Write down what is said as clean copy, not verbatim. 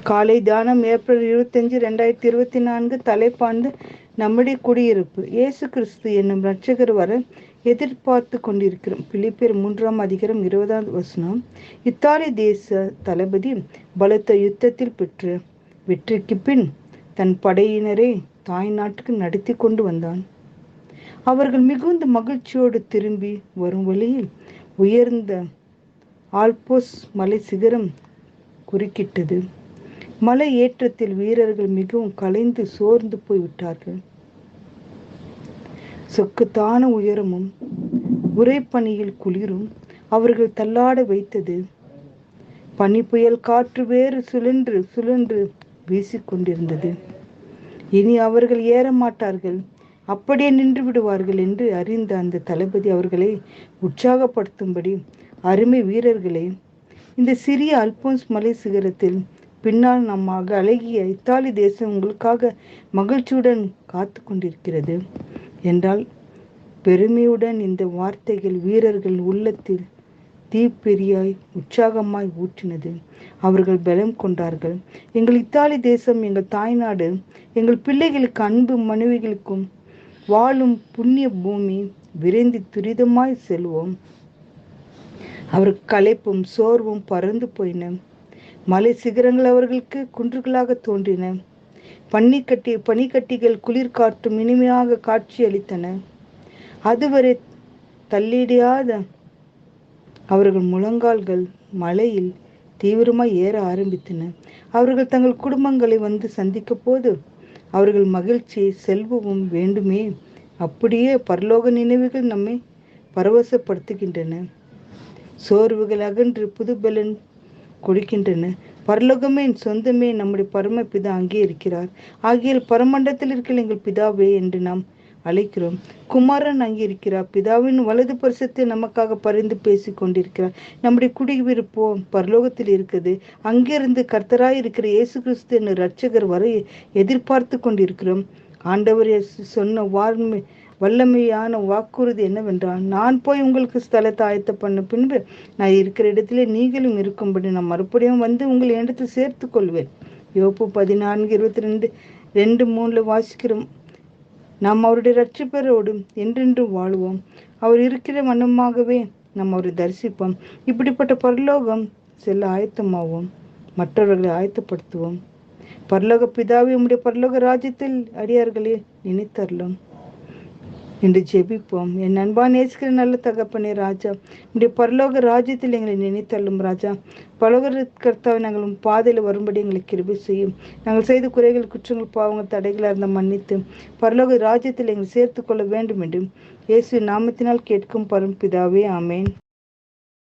காலை தியானம் ஏப்ரல் 25, 2024. தலைப்பாண்டு நம்முடைய குடியிருப்பு. இயேசு கிறிஸ்து என்னும் இரட்சகர் வர எதிர்பார்த்து கொண்டிருக்கிறோம். பிலிப்பியர் 3:20. இத்தாலி தேச தளபதி பலத்த யுத்தத்தில் பெற்ற வெற்றிக்கு பின் தன் படையினரை தாய் நாட்டுக்கு நடத்தி கொண்டு வந்தான். அவர்கள் மிகுந்த மகிழ்ச்சியோடு திரும்பி வரும் வழியில் உயர்ந்த ஆல்போஸ் மலை சிகரம் குறுக்கிட்டது. மலை ஏற்றத்தில் வீரர்கள் மிகவும் கலைந்து சோர்ந்து போய்விட்டார்கள். சொக்குத்தான உயரமும் உறைபனியில் குளிரும் அவர்கள் தள்ளாட வைத்தது. பனி புயல் காற்று வேறு சுழன்று சுழன்று வீசிக்கொண்டிருந்தது. இனி அவர்கள் ஏற மாட்டார்கள், அப்படியே நின்று விடுவார்கள் என்று அறிந்த அந்த தளபதி அவர்களை உற்சாகப்படுத்தும்படி, அருமை வீரர்களே, இந்த சிறிய அல்போன்ஸ் மலை சிகரத்தில் பின்னால் நம்மாக அழகிய இத்தாலி தேசம் உங்களுக்காக மகிழ்ச்சியுடன் காத்து கொண்டிருக்கிறது என்றால் பெருமையுடன் இந்த வார்த்தைகள் வீரர்கள் உள்ளத்தில் தீப்பெரியாய் உற்சாகமாய் ஊற்றினது. அவர்கள் பலம் கொண்டார்கள். எங்கள் இத்தாலி தேசம் எங்கள் தாய்நாடு, எங்கள் பிள்ளைகளுக்கு அன்பு மனைவிகளுக்கும் வாழும் புண்ணிய பூமி, விரைந்து துரிதமாய் செல்வோம். அவர் களைப்பும் சோர்வும் பறந்து போயின. மலை சிகரங்கள் அவர்களுக்கு குன்றுகளாக தோன்றின. பனிக்கட்டிகள் குளிர்காற்றும் இனிமையாக காட்சி அளித்தன. அதுவரை தள்ளிடாத அவர்கள் முழங்கால்கள் மலையில் தீவிரமாய் ஏற ஆரம்பித்தன. அவர்கள் தங்கள் குடும்பங்களை வந்து சந்திக்க போது அவர்கள் மகிழ்ச்சி செல்வமும் வேண்டுமே. அப்படியே பரலோக நினைவுகள் நம்மை பரவசப்படுத்துகின்றன. சோர்வுகள் அகன்று புதுபலன் கொடுக்கின்றன. பரலோகமே என் சொந்தமே, நம்முடைய பரம பிதா அங்கே இருக்கிறார். ஆகியால் பரமண்டலத்தில் இருக்கிற எங்கள் பிதாவே என்று நாம் அழைக்கிறோம். குமாரன் அங்கே இருக்கிறார். பிதாவின் வலது பரிசத்தை நமக்காக பரிந்து பேசி கொண்டிருக்கிறார். நம்முடைய குடியிருப்போ பரலோகத்தில் இருக்குது. அங்கிருந்து கர்த்தராய் இருக்கிற இயேசு கிறிஸ்து என்ற இரட்சகர் வரை எதிர்பார்த்து கொண்டிருக்கிறோம். ஆண்டவர் சொன்ன வல்லமையான வாக்குறுதி என்னவென்றால், நான் போய் உங்களுக்கு ஸ்தலத்தை ஆயத்த பண்ண பின்பு நான் இருக்கிற இடத்திலே நீங்களும் இருக்கும்படி நான் மறுபடியும் வந்து உங்களை இடத்தில் சேர்த்து கொள்வேன். யோப்பு 14:22-3 வாசிக்கிறோம். நாம் அவருடைய இரட்சகரோடு என்றென்றும் வாழ்வோம். அவர் இருக்கிற வண்ணமாகவே நாம் அவரை தரிசிப்போம். இப்படிப்பட்ட பரலோகம் செல்ல ஆயத்தமாவோம், மற்றவர்களை ஆயத்தப்படுத்துவோம். பரலோக பிதாவே, உம்முடைய பரலோக ராஜ்யத்தில் அடியார்களே நினைத்தரலாம் என்று ஜெபிப்போம். என் அன்பான் நேசிக்கிற நல்ல தகப்பனே ராஜா, உடைய பரலோக ராஜ்யத்தில் எங்களை நினைத்தள்ளும் ராஜா. பரலோக கர்த்தாவை நாங்கள் பாதையில் வரும்படி எங்களுக்கு கிருபை செய்யும். நாங்கள் செய்த குறைகள், குற்றங்கள், பாவங்கள், தடைகளாக இருந்த மன்னித்து பரலோக ராஜ்யத்தில் எங்களை சேர்த்து கொள்ள வேண்டும் என்று இயேசு நாமத்தினால் கேட்கும் பரம் பிதாவே, ஆமேன்.